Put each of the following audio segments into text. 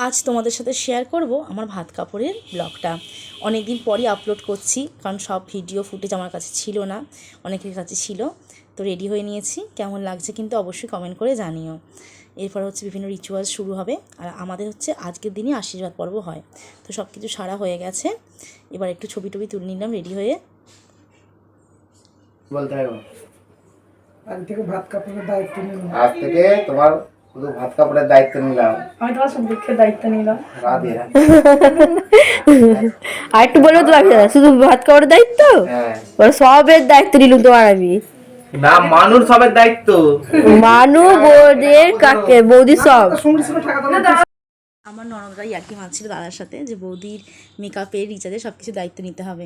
আজ তোমাদের সাথে শেয়ার করব আমার ভাত কাপড়ের ব্লগটা। অনেক দিন পরই আপলোড করছি, কারণ সব ভিডিও ফুটেজ আমার কাছে ছিল না, অনেকের কাছে ছিল। তো রেডি হয়ে নিয়েছি, কেমন লাগছে কিন্তু অবশ্যই কমেন্ট করে জানিও। এরপর হচ্ছে বিভিন্ন রিচুয়াল শুরু হবে, আর আমাদের হচ্ছে আজকের দিনই আশীর্বাদ পর্ব হয়। তো সব কিছু সারা হয়ে গেছে, এবার একটু ছবি টবি তুলে নিলাম রেডি হয়ে। বলতে হবে আজ থেকে ভাত কাপড়ের দায়িত্ব নিলাম। আজ থেকে তোমার শুধু ভাত কাপড়ের দায়িত্ব নিলাম, আমি তোমার সব দুঃখের দায়িত্ব নিলাম। রাধে আর একটু বলবো তোমাকে, শুধু ভাত খাওয়ার দায়িত্ব, সবের দায়িত্ব নিলাম তোমার আমি। না, মানুষ সবের দায়িত্ব, মানু বৌদের কাকে বৌদি সব। আমার ননদরাই আর কি মানছিল দাদার সাথে যে বৌদির মেকআপের রিচার্জে সব কিছু দায়িত্ব নিতে হবে।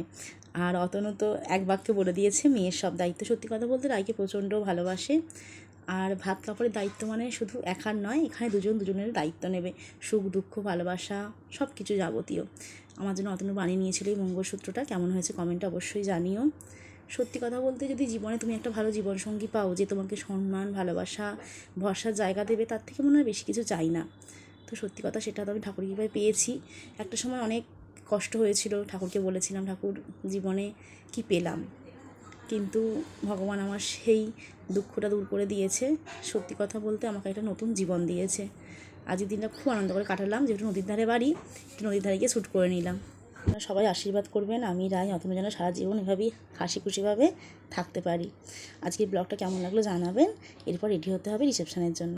আর অতনু তো এক বাক্যে বলে দিয়েছে মেয়ের সব দায়িত্ব। সত্যি কথা বলতে রাইকে প্রচণ্ড ভালোবাসে। আর ভাত কাপড়ের দায়িত্ব মানে শুধু একার নয়, এখানে দুজনের দায়িত্ব নেবে, সুখ দুঃখ ভালোবাসা সব কিছু যাবতীয়। আমার জন্য অতনু বানিয়ে নিয়েছিল এই মঙ্গলসূত্রটা। কেমন হয়েছে কমেন্টে অবশ্যই জানিও। সত্যি কথা বলতে যদি জীবনে তুমি একটা ভালো জীবনসঙ্গী পাও, যে তোমাকে সম্মান ভালোবাসা ভরসার জায়গা দেবে, তার থেকে মনে হয় বেশি কিছু চাই না। তো সত্যি কথা সেটা তো আমি ঠাকুর কৃপায় পেয়েছি। একটা সময় অনেক কষ্ট হয়েছিল, ঠাকুরকে বলেছিলাম ঠাকুর জীবনে কি পেলাম, কিন্তু ভগবান আমার সেই দুঃখটা দূর করে দিয়েছে। সত্যি কথা বলতে আমাকে একটা নতুন জীবন দিয়েছে। আজকের দিনটা খুব আনন্দ করে কাটালাম, যেহেতু নদীর ধারে বাড়ি, একটু নদীর ধারে গিয়ে শ্যুট করে নিলাম। আপনারা সবাই আশীর্বাদ করবেন, আমি রাই অতনু যেন সারা জীবন এভাবেই হাসি খুশিভাবে থাকতে পারি। আজকের ব্লগটা কেমন লাগলো জানাবেন। এরপর রেডি হতে হবে রিসেপশনের জন্য।